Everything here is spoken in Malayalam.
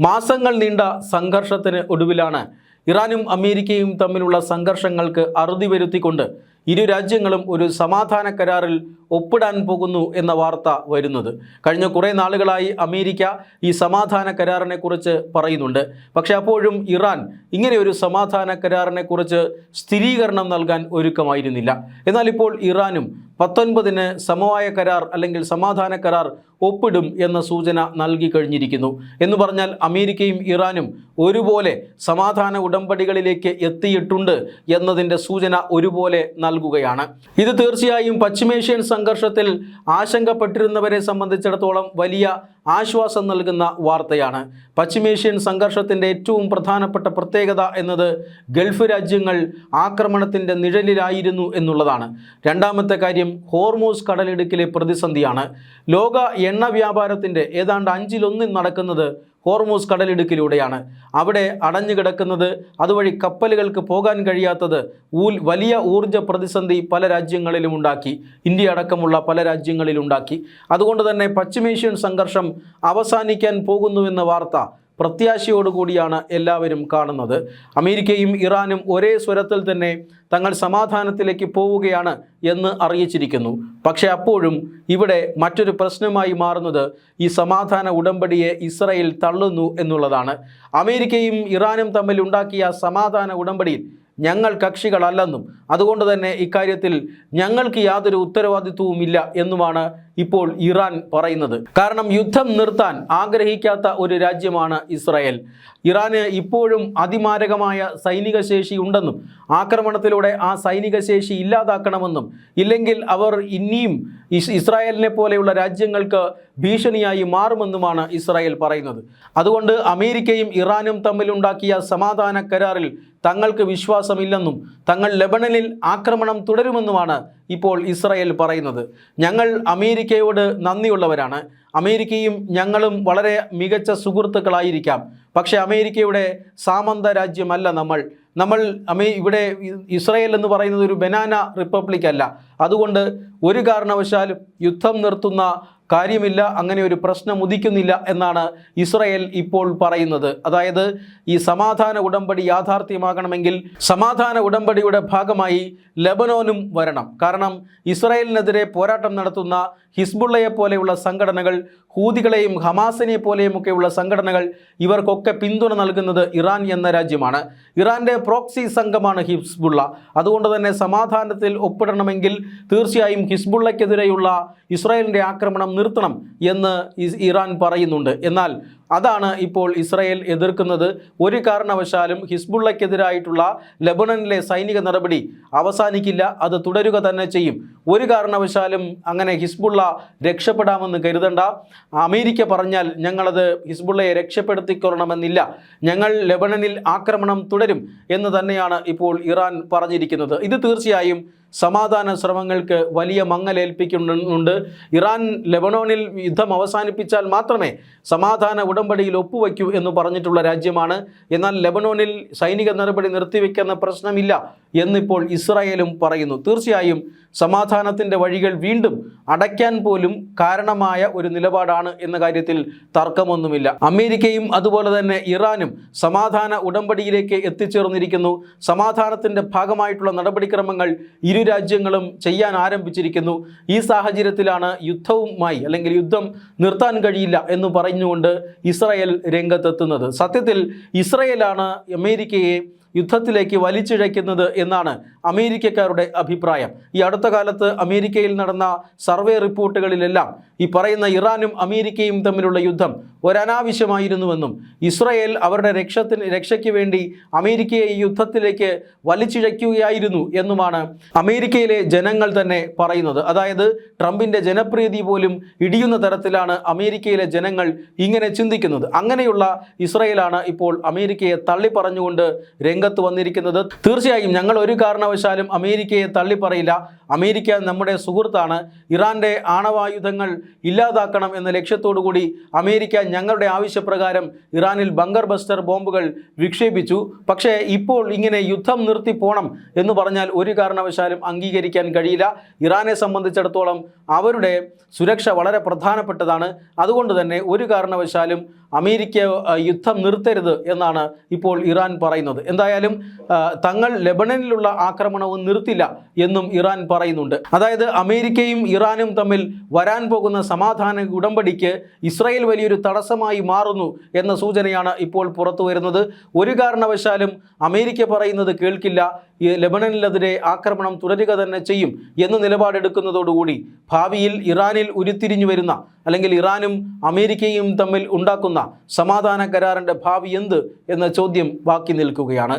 മാസങ്ങൾ നീണ്ട സംഘർഷത്തിന് ഒടുവിലാണ് ഇറാനും അമേരിക്കയും തമ്മിലുള്ള സംഘർഷങ്ങൾക്ക് അറുതി വരുത്തിക്കൊണ്ട് ഇരു രാജ്യങ്ങളും ഒരു സമാധാന കരാറിൽ ഒപ്പിടാൻ പോകുന്നു എന്ന വാർത്ത വരുന്നത്. കഴിഞ്ഞ കുറേ നാളുകളായി അമേരിക്ക ഈ സമാധാന കരാറിനെ കുറിച്ച് പറയുന്നുണ്ട്. പക്ഷേ അപ്പോഴും ഇറാൻ ഇങ്ങനെ ഒരു സമാധാന കരാറിനെ കുറിച്ച് സ്ഥിരീകരണം നൽകാൻ ഒരുക്കമായിരുന്നില്ല. എന്നാൽ ഇപ്പോൾ ഇറാനും 19-ന് സമവായ കരാർ അല്ലെങ്കിൽ സമാധാന കരാർ ഒപ്പിടും എന്ന സൂചന നൽകി കഴിഞ്ഞിരിക്കുന്നു. എന്ന് പറഞ്ഞാൽ അമേരിക്കയും ഇറാനും ഒരുപോലെ സമാധാന ഉടമ്പടികളിലേക്ക് എത്തിയിട്ടുണ്ട് എന്നതിൻ്റെ സൂചന ഒരുപോലെ നൽകുകയാണ്. ഇത് തീർച്ചയായും പശ്ചിമേഷ്യൻ സംഘർഷത്തിൽ ആശങ്കപ്പെട്ടിരുന്നവരെ സംബന്ധിച്ചിടത്തോളം വലിയ ആശ്വാസം നൽകുന്ന വാർത്തയാണ്. പശ്ചിമേഷ്യൻ സംഘർഷത്തിൻ്റെ ഏറ്റവും പ്രധാനപ്പെട്ട പ്രത്യേകത എന്നത് ഗൾഫ് രാജ്യങ്ങൾ ആക്രമണത്തിൻ്റെ നിഴലിലായിരുന്നു എന്നുള്ളതാണ്. രണ്ടാമത്തെ കാര്യം ഹോർമൂസ് കടലിടുക്കിലെ പ്രതിസന്ധിയാണ്. ലോക എണ്ണ വ്യാപാരത്തിൻ്റെ ഏതാണ്ട് 1/5 നടക്കുന്നത് ഹോർമൂസ് കടലിടുക്കിലൂടെയാണ്. അവിടെ അടഞ്ഞു കിടക്കുന്നത്, അതുവഴി കപ്പലുകൾക്ക് പോകാൻ കഴിയാത്തത് വലിയ ഊർജ്ജ പ്രതിസന്ധി പല രാജ്യങ്ങളിലും ഉണ്ടാക്കി. ഇന്ത്യ അടക്കമുള്ള പല രാജ്യങ്ങളിലുണ്ടാക്കി. അതുകൊണ്ട് തന്നെ പശ്ചിമേഷ്യൻ സംഘർഷം അവസാനിക്കാൻ പോകുന്നുവെന്ന വാർത്ത പ്രത്യാശയോടുകൂടിയാണ് എല്ലാവരും കാണുന്നത്. അമേരിക്കയും ഇറാനും ഒരേ സ്വരത്തിൽ തന്നെ തങ്ങൾ സമാധാനത്തിലേക്ക് പോവുകയാണ് എന്ന് അറിയിച്ചിരിക്കുന്നു. പക്ഷേ അപ്പോഴും ഇവിടെ മറ്റൊരു പ്രശ്നമായി മാറുന്നത് ഈ സമാധാന ഉടമ്പടിയെ ഇസ്രായേൽ തള്ളുന്നു എന്നുള്ളതാണ്. അമേരിക്കയും ഇറാനും തമ്മിൽ ഉണ്ടാക്കിയ സമാധാന ഉടമ്പടിയിൽ ഞങ്ങൾ കക്ഷികളല്ലെന്നും അതുകൊണ്ട് തന്നെ ഇക്കാര്യത്തിൽ ഞങ്ങൾക്ക് യാതൊരു ഉത്തരവാദിത്വവുമില്ല എന്നുമാണ് ഇപ്പോൾ ഇറാൻ പറയുന്നത്. കാരണം യുദ്ധം നിർത്താൻ ആഗ്രഹിക്കാത്ത ഒരു രാജ്യമാണ് ഇസ്രായേൽ. ഇറാന് ഇപ്പോഴും അതിമാരകമായ സൈനിക ശേഷി ഉണ്ടെന്നും ആക്രമണത്തിലൂടെ ആ സൈനിക ശേഷി ഇല്ലാതാക്കണമെന്നും ഇല്ലെങ്കിൽ അവർ ഇനിയും ഇസ്രായേലിനെ പോലെയുള്ള രാജ്യങ്ങൾക്ക് ഭീഷണിയായി മാറുമെന്നുമാണ് ഇസ്രായേൽ പറയുന്നത്. അതുകൊണ്ട് അമേരിക്കയും ഇറാനും തമ്മിലുണ്ടാക്കിയ സമാധാന കരാറിൽ തങ്ങൾക്ക് വിശ്വാസമില്ലെന്നും തങ്ങൾ ലെബനനിൽ ആക്രമണം തുടരുമെന്നുമാണ് ഇപ്പോൾ ഇസ്രായേൽ പറയുന്നത്. ഞങ്ങൾ അമേരിക്കയോട് നന്ദിയുള്ളവരാണ്. അമേരിക്കയും ഞങ്ങളും വളരെ മികച്ച സുഹൃത്തുക്കളായിരിക്കാം. പക്ഷേ അമേരിക്കയുടെ സാമന്ത രാജ്യമല്ല നമ്മൾ ഇവിടെ ഇസ്രായേൽ എന്ന് പറയുന്നത് ഒരു ബനാന റിപ്പബ്ലിക് അല്ല. അതുകൊണ്ട് ഒരു കാരണവശാലും യുദ്ധം നിർത്തുന്ന കാര്യമില്ല, അങ്ങനെ ഒരു പ്രശ്നം ഉദിക്കുന്നില്ല എന്നാണ് ഇസ്രായേൽ ഇപ്പോൾ പറയുന്നത്. അതായത് ഈ സമാധാന ഉടമ്പടി യാഥാർത്ഥ്യമാകണമെങ്കിൽ സമാധാന ഉടമ്പടിയുടെ ഭാഗമായി ലെബനോനും വരണം. കാരണം ഇസ്രായേലിനെതിരെ പോരാട്ടം നടത്തുന്ന ഹിസ്ബുള്ളയെ പോലെയുള്ള സംഘടനകൾ, ഹൂതികളെയും ഹമാസിനെ പോലെയുമൊക്കെയുള്ള സംഘടനകൾ, ഇവർക്കൊക്കെ പിന്തുണ നൽകുന്നത് ഇറാൻ എന്ന രാജ്യമാണ്. ഇറാൻ്റെ പ്രോക്സി സംഘമാണ് ഹിസ്ബുള്ള. അതുകൊണ്ട് തന്നെ സമാധാനത്തിൽ ഒപ്പിടണമെങ്കിൽ തീർച്ചയായും ഹിസ്ബുള്ളയ്ക്കെതിരെയുള്ള ഇസ്രായേലിൻ്റെ ആക്രമണം നിർത്തണം എന്ന് ഇറാൻ പറയുന്നുണ്ട്. എന്നാൽ അതാണ് ഇപ്പോൾ ഇസ്രായേൽ എതിർക്കുന്നത്. ഒരു കാരണവശാലും ഹിസ്ബുള്ളയ്ക്കെതിരായിട്ടുള്ള ലെബനനിലെ സൈനിക നടപടി അവസാനിക്കില്ല, അത് തുടരുക തന്നെ ചെയ്യും. ഒരു കാരണവശാലും അങ്ങനെ ഹിസ്ബുള്ള രക്ഷപ്പെടാമെന്ന് കരുതണ്ട. അമേരിക്ക പറഞ്ഞാൽ ഞങ്ങളത് ഹിസ്ബുള്ളയെ രക്ഷപ്പെടുത്തിക്കൊള്ളണമെന്നില്ല, ഞങ്ങൾ ലെബനനിൽ ആക്രമണം തുടരും എന്ന് തന്നെയാണ് ഇപ്പോൾ ഇറാൻ പറഞ്ഞിരിക്കുന്നത്. ഇത് തീർച്ചയായും സമാധാന ശ്രമങ്ങൾക്ക് വലിയ മങ്ങലേൽപ്പിക്കുന്നുണ്ട്. ഇറാൻ ലെബനോനിൽ യുദ്ധം അവസാനിപ്പിച്ചാൽ മാത്രമേ സമാധാന ഉടമ്പടിയിൽ ഒപ്പുവയ്ക്കൂ എന്ന് പറഞ്ഞിട്ടുള്ള രാജ്യമാണ്. എന്നാൽ ലെബനോനിൽ സൈനിക നടപടി നിർത്തിവെക്കുന്ന പ്രശ്നമില്ല എന്നിപ്പോൾ ഇസ്രായേലും പറയുന്നു. തീർച്ചയായും സമാധാനത്തിൻ്റെ വഴികൾ വീണ്ടും അടയ്ക്കാൻ പോലും കാരണമായ ഒരു നിലപാടാണ് എന്ന കാര്യത്തിൽ തർക്കമൊന്നുമില്ല. അമേരിക്കയും അതുപോലെ തന്നെ ഇറാനും സമാധാന ഉടമ്പടിയിലേക്ക് എത്തിച്ചേർന്നിരിക്കുന്നു. സമാധാനത്തിൻ്റെ ഭാഗമായിട്ടുള്ള നടപടിക്രമങ്ങൾ ഇരു രാജ്യങ്ങളും ചെയ്യാൻ ആരംഭിച്ചിരിക്കുന്നു. ഈ സാഹചര്യത്തിലാണ് യുദ്ധവുമായി അല്ലെങ്കിൽ യുദ്ധം നിർത്താൻ കഴിയില്ല എന്ന് പറഞ്ഞുകൊണ്ട് ഇസ്രായേൽ രംഗത്തെത്തുന്നത്. സത്യത്തിൽ ഇസ്രായേലാണ് അമേരിക്കയെ യുദ്ധത്തിലേക്ക് വലിച്ചിഴയ്ക്കുന്നത് എന്നാണ് അമേരിക്കക്കാരുടെ അഭിപ്രായം. ഈ അടുത്ത കാലത്ത് അമേരിക്കയിൽ നടന്ന സർവേ റിപ്പോർട്ടുകളിലെല്ലാം ഈ പറയുന്ന ഇറാനും അമേരിക്കയും തമ്മിലുള്ള യുദ്ധം ഒരനാവശ്യമായിരുന്നുവെന്നും ഇസ്രായേൽ അവരുടെ രക്ഷയ്ക്ക് വേണ്ടി അമേരിക്കയെ ഈ യുദ്ധത്തിലേക്ക് വലിച്ചിഴയ്ക്കുകയായിരുന്നു എന്നുമാണ് അമേരിക്കയിലെ ജനങ്ങൾ തന്നെ പറയുന്നത്. അതായത് ട്രംപിൻ്റെ ജനപ്രീതി പോലും ഇടിയുന്ന തരത്തിലാണ് അമേരിക്കയിലെ ജനങ്ങൾ ഇങ്ങനെ ചിന്തിക്കുന്നത്. അങ്ങനെയുള്ള ഇസ്രായേലാണ് ഇപ്പോൾ അമേരിക്കയെ തള്ളിപ്പറഞ്ഞുകൊണ്ട് രംഗത്ത് വന്നിരിക്കുന്നത്. തീർച്ചയായും ഞങ്ങൾ ഒരു കാരണവശാലും അമേരിക്കയെ തള്ളിപ്പറയില്ല. അമേരിക്ക നമ്മുടെ സുഹൃത്താണ്. ഇറാൻ്റെ ആണവായുധങ്ങൾ ഇല്ലാതാക്കണം എന്ന ലക്ഷ്യത്തോടു കൂടി അമേരിക്ക ഞങ്ങളുടെ ആവശ്യപ്രകാരം ഇറാനിൽ ബങ്കർ ബസ്റ്റർ ബോംബുകൾ വിക്ഷേപിച്ചു. പക്ഷേ ഇപ്പോൾ ഇങ്ങനെ യുദ്ധം നിർത്തി പോണം എന്ന് പറഞ്ഞാൽ ഒരു കാരണവശാലും അംഗീകരിക്കാൻ കഴിയില്ല. ഇറാനെ സംബന്ധിച്ചിടത്തോളം അവരുടെ സുരക്ഷ വളരെ പ്രധാനപ്പെട്ടതാണ്. അതുകൊണ്ട് തന്നെ ഒരു കാരണവശാലും അമേരിക്ക യുദ്ധം നിർത്തരുത് എന്നാണ് ഇപ്പോൾ ഇറാൻ പറയുന്നത്. എന്തായാലും തങ്ങൾ ലെബനനിലുള്ള ആക്രമണവും നിർത്തില്ല എന്നും ഇറാൻ പറയുന്നുണ്ട്. അതായത് അമേരിക്കയും ഇറാനും തമ്മിൽ വരാൻ പോകുന്ന സമാധാന ഉടമ്പടിക്ക് ഇസ്രായേൽ വലിയൊരു തടസ്സമായി മാറുന്നു എന്ന സൂചനയാണ് ഇപ്പോൾ പുറത്തു വരുന്നത്. ഒരു കാരണവശാലും അമേരിക്ക പറയുന്നത് കേൾക്കില്ല, ലെബനനിലെതിരെ ആക്രമണം തുടരുക തന്നെ ചെയ്യും എന്ന് നിലപാടെടുക്കുന്നതോടുകൂടി ഭാവിയിൽ ഇറാനിൽ ഉരുത്തിരിഞ്ഞു വരുന്ന, അല്ലെങ്കിൽ ഇറാനും അമേരിക്കയും തമ്മിൽ ഉണ്ടാക്കുന്ന സമാധാന കരാറിൻ്റെ ഭാവി എന്ത് എന്ന ചോദ്യം ബാക്കി നിൽക്കുകയാണ്.